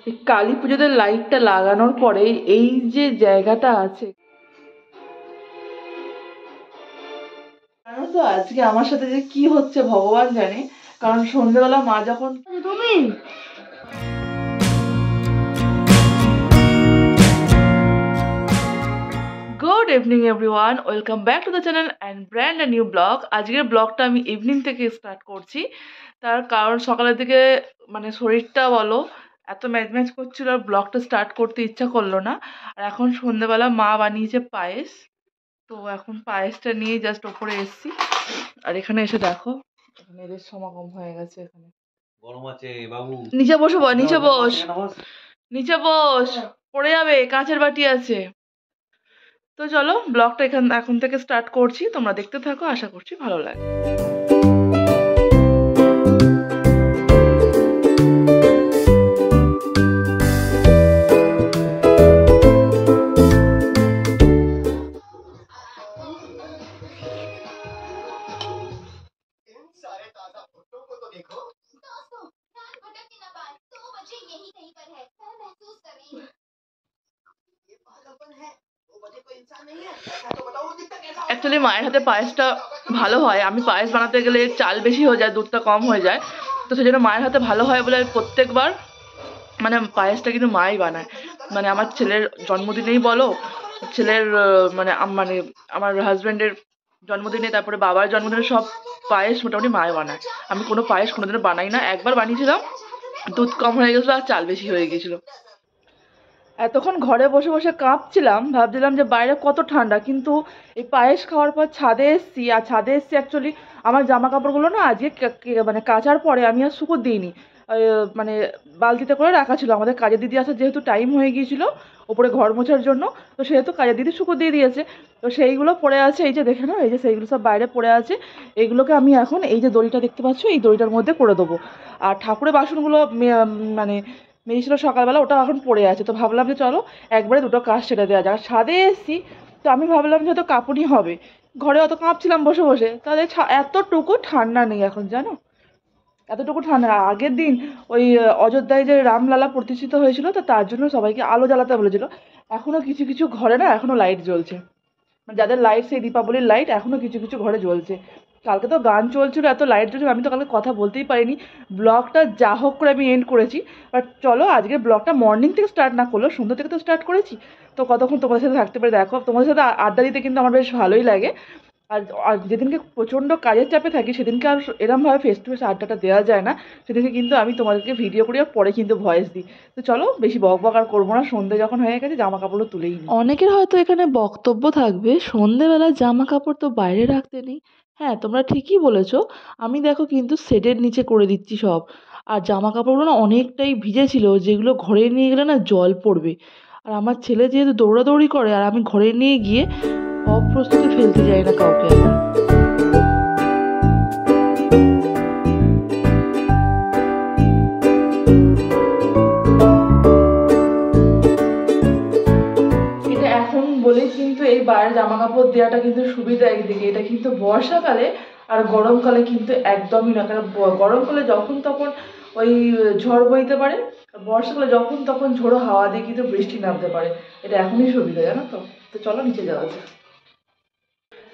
এই কালী পুজোতে লাইটটা লাগানোর পরে এই যে জায়গাটা আছে, জানো তো আজকে আমার সাথে যে কি হচ্ছে ভগবান জানে। কারণ সন্ধ্যেবেলা মা যখন তুমি good evening everyone, welcome back to the channel and brand a new blog. আজকের ব্লগটা আমি ইভিনিং থেকে স্টার্ট করছি। তার কারণ সকালের দিকে মানে শরীরটা বলো এত ম্যাচ করছিল, আর ব্লগটা স্টার্ট করতে ইচ্ছা করলো না। আর এখন সন্ধ্যেবেলা মা বানিয়েছে পায়েস, তো এখন পায়েসটা নিয়ে জাস্ট ওপরে এসেছি। আর এখানে এসে দেখো এখানে এদের সমাগম হয়ে গেছে। এখানে গরম আছে বাবু, নিচে বসো, নিচে বস, নিচে বস, পড়ে যাবে, কাঁচের বাটি আছে। তো চলো ব্লগটা এখন থেকে স্টার্ট করছি, তোমরা দেখতে থাকো, আশা করছি ভালো লাগে। অ্যাকচুয়ালি মায়ের হাতে পায়েসটা ভালো হয়। আমি পায়েস বানাতে গেলে চাল বেশি হয়ে যায়, দুধটা কম হয়ে যায়, তো সেই জন্য মায়ের হাতে ভালো হয় বলে প্রত্যেকবার মানে পায়েসটা কিন্তু মাই বানায়। মানে আমার ছেলের জন্মদিনেই বলো, ছেলের মানে মানে আমার হাজব্যান্ডের জন্মদিনে, তারপরে বাবার জন্মদিনে সব পায়েস মোটামুটি মায় বানায়। আমি কোনো পায়েস কোনোদিনও বানাই না। একবার বানিয়েছিলাম, দুধ কম হয়ে গেছিলো আর চাল বেশি হয়ে গেছিলো। এতক্ষণ ঘরে বসে বসে কাঁপছিলাম, ভাবছিলাম যে বাইরে কত ঠান্ডা, কিন্তু এই পায়েস খাওয়ার পর ছাদে এসছি। আর ছাদে এসছি অ্যাকচুয়ালি আমার জামা কাপড়গুলো না আজকে মানে কাচার পরে আমি আর শুকো দিইনি, মানে বালতিতে করে রাখা ছিল। আমাদের কাজের দিদি আসার যেহেতু টাইম হয়ে গিয়েছিল ওপরে ঘর মোছার জন্য, তো সেহেতু কাজের দিদি শুকো দিয়ে দিয়েছে। তো সেইগুলো পড়ে আছে, এই যে দেখে নাও, এই যে সেইগুলো সব বাইরে পড়ে আছে। এইগুলোকে আমি এখন এই যে দড়িটা দেখতে পাচ্ছ, এই দড়িটার মধ্যে করে দেবো। আর ঠাকুরের বাসনগুলো মানে মেয়েছিল সকালবেলা, ওটা এখন পড়ে আছে। তো ভাবলাম যে চলো একবারে দুটো কাজ সেরে দেওয়া যাক। ছাদে এসেছি, তো আমি ভাবলাম যে হয়তো কাঁপুনি হবে, ঘরে অত কাঁপছিলাম বসে বসে, তাহলে এতটুকু ঠান্ডা নেই এখন, জানো, এতটুকু ঠান্ডা। আগের দিন ওই অযোধ্যায় যে রামলালা প্রতিষ্ঠিত হয়েছিল, তো তার জন্য সবাইকে আলো জ্বালাতে বলেছিল। এখনো কিছু কিছু ঘরে না এখনো লাইট জ্বলছে, মানে যাদের লাইট সেই দীপাবলির লাইট এখনো কিছু কিছু ঘরে জ্বলছে। কালকে তো গান চলছিল, এত লাইট জ্বলছিল, আমি তো কালকে কথা বলতেই পারিনি। ব্লগটা যা হোক করে আমি এন্ড করেছি। বাট চলো আজকে ব্লগটা মর্নিং থেকে স্টার্ট না করলেও সন্ধ্যা থেকে তো স্টার্ট করেছি, তো কতক্ষণ তোমাদের সাথে থাকতে পারে দেখো। তোমাদের সাথে আড্ডা দিতে কিন্তু আমার বেশ ভালোই লাগে। আর আর যেদিনকে প্রচণ্ড কাজের চাপে থাকি সেদিনকে আর এরমভাবে ফেস টু ফেস আড্ডাটা দেওয়া যায় না, সেদিনকে কিন্তু আমি তোমাদেরকে ভিডিও করি আর পরে কিন্তু ভয়েস দিই। তো চলো বেশি বক বক আর করবো না, সন্ধ্যে যখন হয়ে গেছে জামা কাপড়ও তুলেই নিই। অনেকের হয়তো এখানে বক্তব্য থাকবে সন্ধ্যেবেলা জামা কাপড় তো বাইরে রাখতে নেই। হ্যাঁ, তোমরা ঠিকই বলেছো। আমি দেখো কিন্তু শেডের নিচে করে দিচ্ছি সব। আর জামা কাপড়গুলো না অনেকটাই ভিজে ছিল, যেগুলো ঘরে নিয়ে গেলে না জল পড়বে। আর আমার ছেলে যেহেতু দৌড়াদৌড়ি করে, আর আমি ঘরে নিয়ে গিয়ে অপ্রস্তুতে ফেলতে যাই না কাউকে আবার। এটা এখন বলেই কিন্তু এই বাইরে জামা কাপড় দেওয়াটা কিন্তু সুবিধা একদিকে, এটা কিন্তু বর্ষাকালে আর গরমকালে কিন্তু একদমই না। কারণ গরমকালে যখন তখন ওই ঝড় বইতে পারে, বর্ষাকালে যখন তখন ঝোড়ো হাওয়া দিয়ে কিন্তু বৃষ্টি নামতে পারে। এটা এখনই সুবিধা, জানো তো। তো চলো নিচে যাওয়া যাক।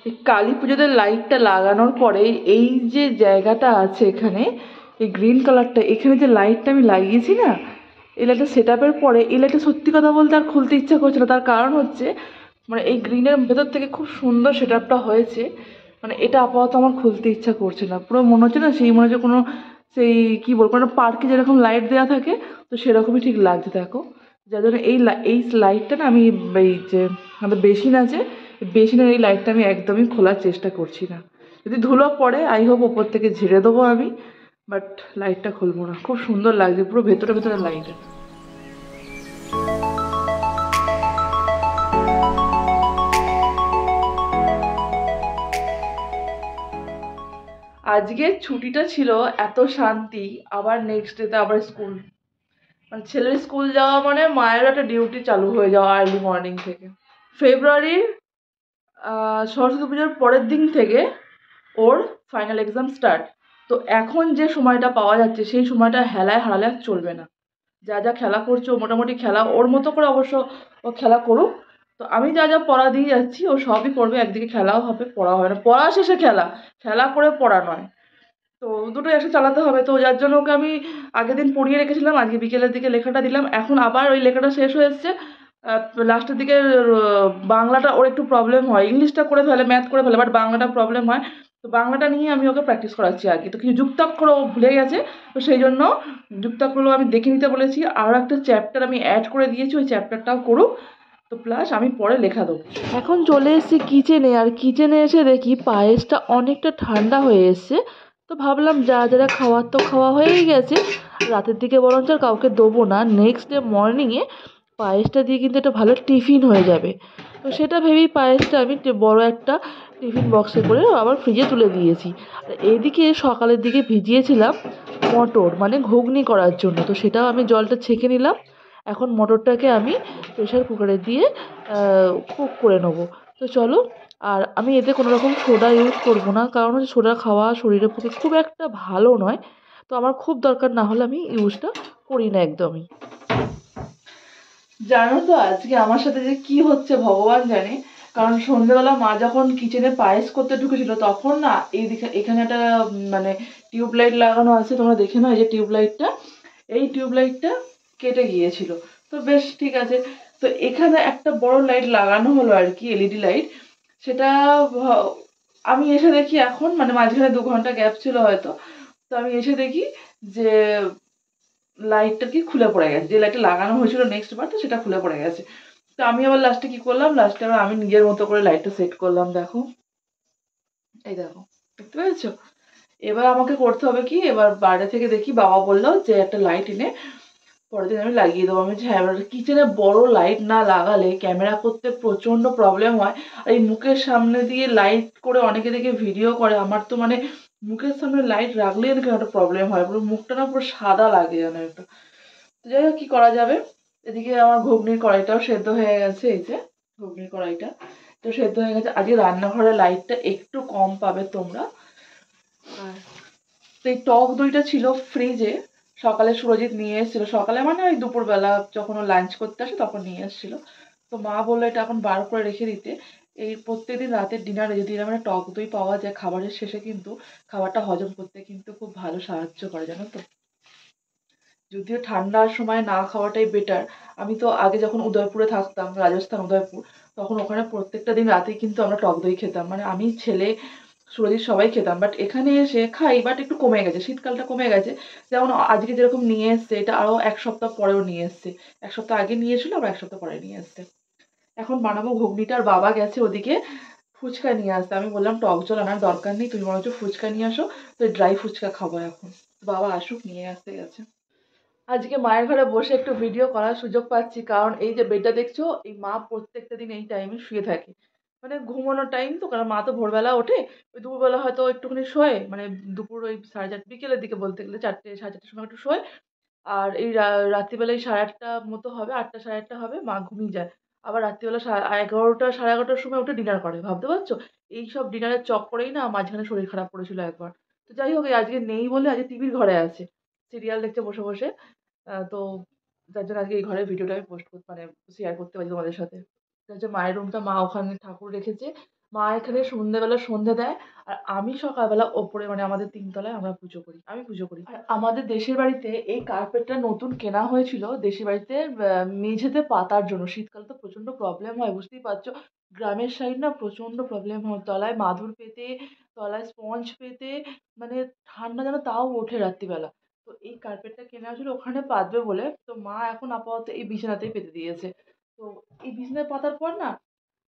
এই কালী পুজোতে লাইটটা লাগানোর পরে এই যে জায়গাটা আছে এখানে, এই গ্রিন কালারটা, এখানে যে লাইটটা আমি লাগিয়েছি না, এই লাইটটা সেট আপের পরে এই লাইটটা সত্যি কথা বলতে আর খুলতে ইচ্ছা করছে না। তার কারণ হচ্ছে মানে এই গ্রিনের ভেতর থেকে খুব সুন্দর সেট আপটা হয়েছে, মানে এটা আপাতত আমার খুলতে ইচ্ছা করছে না। পুরো মনে হচ্ছে না সেই মনে হচ্ছে কোনো সেই কী বলবো, কোনো পার্কে যেরকম লাইট দেওয়া থাকে, তো সেরকমই ঠিক লাগছে দেখো। যার জন্য এই লাইটটা না আমি এই যে আমাদের বেসিন আছে, বেসিনের এই লাইটটা আমি একদমই খোলার চেষ্টা করছি না। যদি ধুলো পড়ে আই হোপ ওপর থেকে ঝেড়ে দেবো আমি, বাট লাইটটা খুলবো না। খুব সুন্দর লাগছে পুরো ভেতরে ভেতরে লাইট। আজকে ছুটিটা ছিল, এত শান্তি। আবার নেক্সট ডেতে আবার স্কুল, মানে ছেলের স্কুল যাওয়া মানে মায়ের একটা ডিউটি চালু হয়ে যাওয়া আর্লি মর্নিং থেকে। ফেব্রুয়ারির সরস্বতী পুজোর পরের দিন থেকে ওর ফাইনাল এক্সাম স্টার্ট। তো এখন যে সময়টা পাওয়া যাচ্ছে সেই সময়টা হেলায় হারালে আর চলবে না। যা যা খেলা করছে ও মোটামুটি খেলা ওর মতো করে অবশ্য ও খেলা করুক। তো আমি যা যা পড়া দিয়ে যাচ্ছি ও সবই করবে, একদিকে খেলাও হবে পড়া হবে না, পড়া শেষে খেলা, খেলা করে পড়া নয়। তো দুটোই একসাথে চালাতে হবে, তো যার জন্য ওকে আমি আগের দিন পড়িয়ে রেখেছিলাম, আজকে বিকেলের দিকে লেখাটা দিলাম। এখন আবার ওই লেখাটা শেষ হয়ে এসছে, লাস্টের দিকে বাংলাটা ওর একটু প্রবলেম হয়, ইংলিশটা করে ফেলে, ম্যাথ করে ফেলে, বাট বাংলাটা প্রবলেম হয়। তো বাংলাটা নিয়ে আমি ওকে প্র্যাকটিস করাচ্ছি আর কি। তো কিছু যুক্তাক্ষর ও ভুলে গেছে, তো সেই জন্য যুক্তাক্ষরগুলো আমি দেখে নিতে বলেছি। আরও একটা চ্যাপ্টার আমি অ্যাড করে দিয়েছি, ওই চ্যাপ্টারটাও করুক। তো প্লাস আমি পরে লেখা দেবো। এখন চলে এসেছি কিচেনে, আর কিচেনে এসে দেখি পায়েসটা অনেকটা ঠান্ডা হয়ে এসছে। তো ভাবলাম যারা যারা খাওয়ার তো খাওয়া হয়েই গেছে, রাতের দিকে বরঞ্চ আর কাউকে দেবো না, নেক্সট ডে মর্নিংয়ে পায়েসটা দিয়ে কিন্তু একটা ভালো টিফিন হয়ে যাবে। তো সেটা ভেবেই পায়েসটা আমি বড় একটা টিফিন বক্সে করে আবার ফ্রিজে তুলে দিয়েছি। আর এইদিকে সকালের দিকে ভিজিয়েছিলাম মটর, মানে ঘুগনি করার জন্য, তো সেটাও আমি জলটা ছেঁকে নিলাম। এখন মটরটাকে আমি প্রেশার কুকারে দিয়ে কুক করে নেবো। তো চলো, আর আমি এতে কোনো রকম সোডা ইউজ করবো না, কারণ হচ্ছে সোডা খাওয়া শরীরের পক্ষে খুব একটা ভালো নয়। তো আমার খুব দরকার না হলে আমি ইউজটা করি না একদমই। জানো তো আজকে আমার সাথে যে কি হচ্ছে ভগবান জানে। কারণ সন্ধ্যেবেলা মা যখন কিচেনে পায়েস করতে ঢুকেছিল তখন না এইদিকে এখানে একটা মানে টিউবলাইট লাগানো আছে, তোমরা দেখে নাও, এই যে টিউবলাইটটা, এই টিউবলাইটটা কেটে গিয়েছিল। তো বেশ ঠিক আছে, তো এখানে একটা বড় লাইট লাগানো হলো আর কি, এলইডি লাইট। সেটা আমি এসে দেখি এখন, মানে মাঝখানে 2 ঘন্টা গ্যাপ ছিল হয়তো, তো আমি এসে দেখি যে লাইটটা কি খুলে পড়ে গেছে, যে লাইটটা লাগানো হয়েছিল নেক্সট বার, তো সেটা খুলে পড়ে গেছে। তো আমি আবার লাস্টে কি করলাম, লাস্টে আবার আমি নিজের মতো করে লাইটটা সেট করলাম, দেখো, এই দেখো, দেখতে পেয়েছো? এবার আমাকে করতে হবে কি, এবার বাইরে থেকে দেখি বাবা বললো যে একটা লাইট এনে পরের দিন আমি লাগিয়ে দেবো। আমি হ্যাঁ, এবার কিচেনে বড় লাইট না লাগালে ক্যামেরা করতে প্রচন্ড প্রবলেম হয়। আর এই মুখের সামনে দিয়ে লাইট করে অনেকে দেখে ভিডিও করে, আমার তো মানে মুখের সামনে লাইট রাখলেই নাকি একটা প্রবলেম হয়, পুরো মুখটা না পুরো সাদা লাগে যেন একটা। তো যাই হোক, কি করা যাবে। এদিকে আমার ঘুগনির কড়াইটাও সেদ্ধ হয়ে গেছে, এই যে ঘুগনির কড়াইটা তো সেদ্ধ হয়ে গেছে। আজকে রান্নাঘরের লাইটটা একটু কম পাবে তোমরা। আর তো এই টক দইটা ছিল ফ্রিজে, সকালে সুরজিৎ নিয়ে এসেছিল, সকালে মানে ওই দুপুরবেলা যখন ও লাঞ্চ করতে আসে তখন নিয়ে এসেছিল। তো মা বললো এটা এখন বার করে রেখে দিতে, এই প্রত্যেকদিন রাতের ডিনারে যদি এরকম একটা টক দই পাওয়া যায় খাবারের শেষে, কিন্তু খাবারটা হজম করতে কিন্তু খুব ভালো সাহায্য করে, জানো তো। যদিও ঠান্ডার সময় না খাওয়াটাই বেটার। আমি তো আগে যখন উদয়পুরে থাকতাম, রাজস্থান উদয়পুর, তখন ওখানে প্রত্যেকটা দিন রাতেই কিন্তু আমরা টক দই খেতাম, মানে আমি, ছেলে, সুরজিৎ সবাই খেতাম। বাট এখানে এসে খাই, বাট একটু কমে গেছে, শীতকালটা কমে গেছে। যেমন আজকে যেরকম নিয়ে এসছে, এটা আরও 1 সপ্তাহ পরেও নিয়ে এসছে, 1 সপ্তাহ আগে নিয়েছিল আবার 1 সপ্তাহ পরে নিয়ে এসছে। এখন বানাবো ঘুগনিটার, বাবা গেছে ওদিকে ফুচকা নিয়ে আসতে। আমি বললাম টক জল আনার দরকার নেই, তুমি বরঞ্চ ফুচকা নিয়ে আসো, তো ড্রাই ফুচকা খাবো এখন। বাবা আসুক, নিয়ে আসতে গেছে। আজকে মায়ের ঘরে বসে একটু ভিডিও করার সুযোগ পাচ্ছি, কারণ এই যে বেডটা দেখছো, এই মা প্রত্যেকটা দিন এই টাইমে শুয়ে থাকে, মানে ঘুমানোর টাইম তো, কারণ মা তো ভোরবেলা ওঠে, ওই দুপুরবেলা হয়তো একটুখানি শোয়, মানে দুপুর ওই 4:30 বিকেলের দিকে বলতে গেলে 4টে 4:30 সময় একটু শোয়। আর এই রাত্রিবেলায় 8:30 মতো হবে, 8টা 8:30 হবে, মা ঘুমিয়ে যায়। আবার রাত্রিবেলা 11টা 11:30টার সময় উঠে ডিনার করে, ভাবতে পারছো? এইসব ডিনারের চক্করেই না মাঝখানে শরীর খারাপ করেছিল একবার। তো যাই হোক, এই আজকে নেই বলে আজকে টিভির ঘরে আছে, সিরিয়াল দেখছে বসে বসে। তো যার জন্য আজকে এই ঘরের ভিডিওটা আমি পোস্ট করতে, মানে শেয়ার করতে পারি তোমাদের সাথে। এটা হচ্ছে মায়ের রুমটা, মা ওখানে ঠাকুর রেখেছে, মা এখানে সন্ধ্যেবেলা সন্ধ্যে দেয়, আর আমি সকালবেলা ওপরে, মানে আমাদের 3 তলায় আমরা পুজো করি, আমি পুজো করি। আর আমাদের দেশের বাড়িতে এই কার্পেটটা নতুন কেনা হয়েছিল দেশের বাড়িতে, মেঝেতে পাতার জন্য। শীতকালে তো প্রচন্ড প্রবলেম হয়, বুঝতেই পারছো, গ্রামের সাইড না প্রচন্ড প্রবলেম হয়, তলায় মাদুর পেতে, তলায় স্পঞ্জ পেতে, মানে ঠান্ডা যেন তাও ওঠে রাত্রিবেলা। তো এই কার্পেটটা কেনা হয়েছিল ওখানে পাতবে বলে, তো মা এখন আপাতত এই বিছানাতেই পেতে দিয়েছে। তো এই বিছানায় পাতার পর না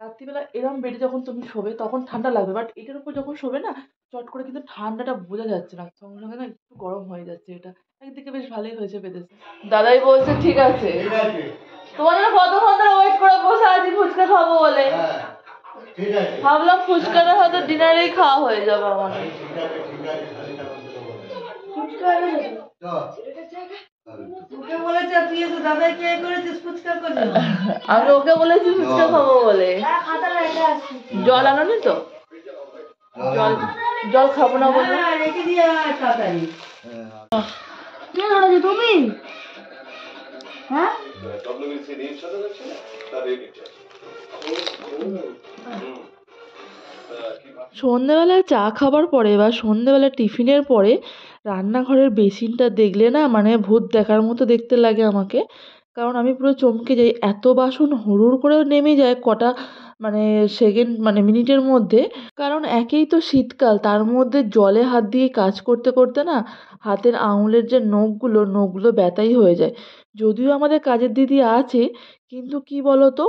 রাত্রিবেলা এরম বেডে যখন তুমি শোবে তখন ঠান্ডা লাগবে, বাট এটার উপর যখন শোবে না চট করে কিন্তু ঠান্ডাটা বোঝা যাচ্ছে না, সঙ্গে সঙ্গে না একটু গরম হয়ে যাচ্ছে। এটা একদিকে বেশ ভালোই হয়েছে পেতেছে। দাদাই বলছে ঠিক আছে, তোমার জন্য কতক্ষণ ধরে ওয়েট করে বসে আছি ফুচকা খাবো বলে। ভাবলাম ফুচকাটা হয়তো ডিনারেই খাওয়া হয়ে যাবে আমাদের। আমি ওকে বলেছি ফুচকা খাবো বলে। জল আনোনি তো? জল জল খাবো না বললাম। তুমি হ্যাঁ সন্ধেবেলায় চা খাবার পরে বা সন্ধেবেলা টিফিনের পরে রান্নাঘরের বেসিনটা দেখলে না মানে ভূত দেখার মতো দেখতে লাগে আমাকে। কারণ আমি পুরো চমকে যাই, এত বাসন হুড়ুড় করে নেমে যায় কটা মানে সেকেন্ড মানে মিনিটের মধ্যে। কারণ একেই তো শীতকাল, তার মধ্যে জলে হাত দিয়ে কাজ করতে করতে না হাতের আঙুলের যে নখগুলো ব্যথাই হয়ে যায়। যদিও আমাদের কাজের দিদি আছে, কিন্তু কি বলো তো,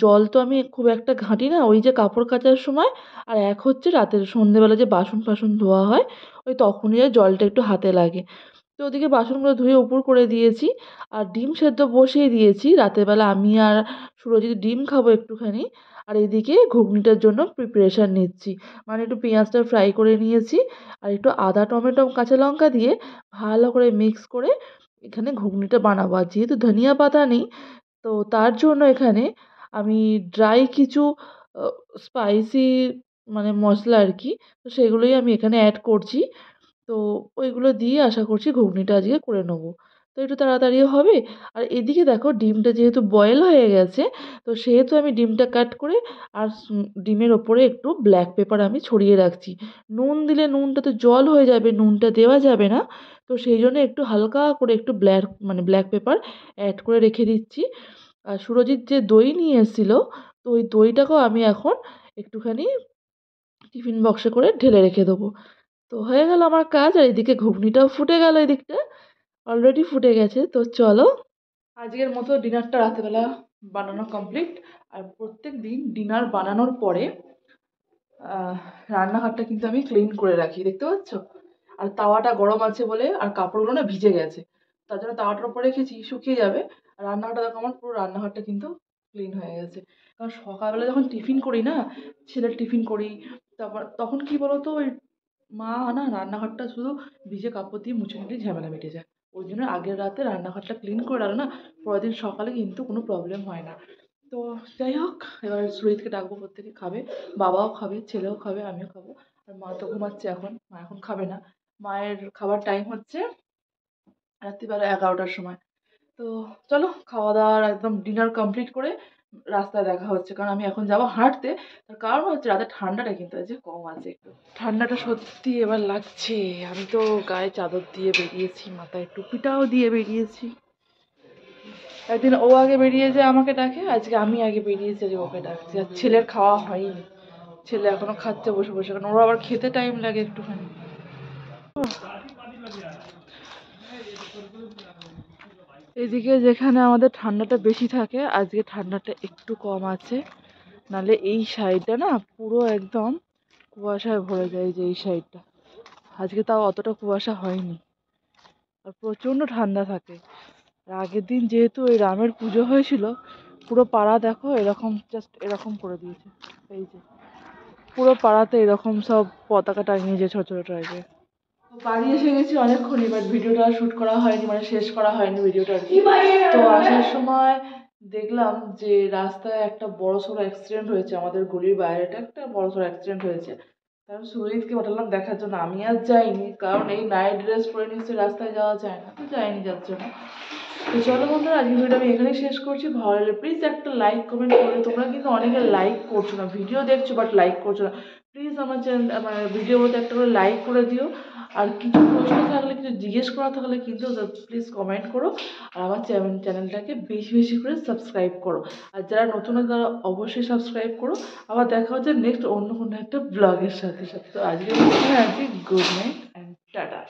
জল তো আমি খুব একটা ঘাঁটি না, ওই যে কাপড় কাচার সময়, আর এক হচ্ছে রাতের সন্ধেবেলা যে বাসন ফাসন ধোয়া হয় ওই তখনই যে জলটা একটু হাতে লাগে। তো ওদিকে বাসনগুলো ধুয়ে উপর করে দিয়েছি, আর ডিম সেদ্ধ বসিয়ে দিয়েছি। রাতের বেলা আমি আর সুরজিৎ ডিম খাবো একটুখানি। আর এদিকে ঘুগনিটার জন্য প্রিপারেশান নিচ্ছি, মানে একটু পেঁয়াজটা ফ্রাই করে নিয়েছি, আর একটু আদা টমেটো কাঁচা লঙ্কা দিয়ে ভালো করে মিক্স করে এখানে ঘুগনিটা বানাবো। আর যেহেতু ধনিয়া পাতা নেই, তো তার জন্য এখানে আমি ড্রাই কিছু স্পাইসি মানে মশলা আর কি, তো সেগুলোই আমি এখানে অ্যাড করছি। তো ওইগুলো দিয়ে আশা করছি ঘুগনিটা আজকে করে নেবো। তো একটু তাড়াতাড়িও হবে। আর এদিকে দেখো ডিমটা যেহেতু বয়েল হয়ে গেছে, তো সেহেতু আমি ডিমটা কাট করে আর ডিমের ওপরে একটু ব্ল্যাক পেপার আমি ছড়িয়ে রাখছি। নুন দিলে নুনটা তো জল হয়ে যাবে, নুনটা দেওয়া যাবে না। তো সেই জন্য একটু হালকা করে একটু ব্ল্যাক পেপার অ্যাড করে রেখে দিচ্ছি। আর সুরজিৎ যে দই নিয়ে এসেছিলো, তো ওই দইটাকেও আমি এখন একটুখানি টিফিন বক্সে করে ঢেলে রেখে দেবো। তো হয়ে গেল আমার কাজ, আর এদিকে ঘুগনিটাও ফুটে গেল, এদিকটা অলরেডি ফুটে গেছে। তো চলো, আজকের মতো ডিনারটা রাতেরবেলা বানানো কমপ্লিট। আর প্রত্যেক দিন ডিনার বানানোর পরে আহ, রান্নাঘরটা কিন্তু আমি ক্লিন করে রাখি, দেখতে পাচ্ছ। আর তাওয়াটা গরম আছে বলে, আর কাপড়গুলো না ভিজে গেছে, তার জন্য তাওয়াটার উপরে রেখেছি, শুকিয়ে যাবে। আর রান্নাঘরটা দেখো, আমার পুরো রান্নাঘরটা কিন্তু ক্লিন হয়ে গেছে। কারণ সকালবেলা যখন টিফিন করি না, ছেলের টিফিন করি, তারপর তখন কি বলতো, ওই মা না রান্নাঘরটা শুধু ভিজে কাপড় দিয়ে মুছে নিলেই ঝামেলা মিটে যায়। ওই জন্য আগের রাতে রান্নাঘরটা ক্লিন করে রাখলে না পরের দিন সকালে কিন্তু কোনো প্রবলেম হয় না। তো যাই হোক, এবার সুরজিৎকে ডাকবো, প্রত্যেকে খাবে, বাবাও খাবে, ছেলেও খাবে, আমিও খাবো। আর মা তো ঘুমাচ্ছে এখন, মা এখন খাবে না। মায়ের খাবার টাইম হচ্ছে রাত্রিবেলা 11টার সময়। তো চলো, খাওয়া দাওয়ার একদম ডিনার কমপ্লিট করে রাস্তায় দেখা হচ্ছে, কারণ আমি এখন যাবো হাঁটতে। তার কারণ হচ্ছে রাতে ঠান্ডাটা কিন্তু আজকে কম আছে একটু, ঠান্ডাটা সত্যি এবার লাগছে। আমি তো গায়ে চাদর দিয়ে বেরিয়েছি, মাথায় টুপিটাও দিয়ে বেরিয়েছি। একদিন ও আগে বেরিয়েছে আমাকে ডাকে, আজকে আমি আগে বেরিয়েছি, আজকে ওকে ডাকছি। আর ছেলের খাওয়া হয়নি, ছেলে এখনো খাচ্ছে বসে বসে, কারণ ওর আবার খেতে টাইম লাগে একটুখানি। এদিকে যেখানে আমাদের ঠান্ডাটা বেশি থাকে, আজকে ঠান্ডাটা একটু কম আছে। নালে এই সাইডটা না পুরো একদম কুয়াশায় ভরে যায়, যে এই সাইডটা। আজকে তাও অতটা কুয়াশা হয়নি, আর প্রচণ্ড ঠান্ডা থাকে। আর আগের দিন যেহেতু ওই রামের পুজো হয়েছিল, পুরো পাড়া দেখো এরকম জাস্ট এরকম করে দিয়েছে। এই যে পুরো পাড়াতে এরকম সব পতাকা টাঙিয়েছে ছোট ছোট টাইপের। বাড়ি এসে গেছি অনেকক্ষণই, বাট ভিডিওটা শ্যুট করা হয়নি, মানে শেষ করা হয়নি ভিডিওটা আর কি। তো আসার সময় দেখলাম যে রাস্তায় একটা বড়সড় অ্যাক্সিডেন্ট হয়েছে, আমাদের গলির বাইরেটা একটা বড়সড় অ্যাক্সিডেন্ট হয়েছে। তারপর সুরজিৎকে পাঠালাম দেখার জন্য, আমি আর যাইনি, কারণ এই নাইট ড্রেস পরে নিশ্চয়ই রাস্তায় যাওয়া যায় না, তো যাইনি যার জন্য। তো চলো বন্ধুরা, আজকে ভিডিওটা আমি এখানেই শেষ করছি। ভালো লাগলে প্লিজ একটা লাইক কমেন্ট করবে। তোমরা কিন্তু অনেকে লাইক করছো না, ভিডিও দেখছো বাট লাইক করছো না। প্লিজ আমার চ্যানেল মানে ভিডিওতে একটা করে লাইক করে দিও। আর কিছু প্রশ্ন থাকলে, কিছু জিজ্ঞেস করা থাকলে কিন্তু প্লিজ কমেন্ট করো। আর আমার চ্যানেলটাকে বেশি বেশি করে সাবস্ক্রাইব করো। আর যারা নতুন তারা অবশ্যই সাবস্ক্রাইব করো। আবার দেখা হচ্ছে নেক্সট অন্য কোনো একটা ব্লগের সাথে সাথে। তো আজকে আছি, গুড নাইট অ্যান্ড টাটা।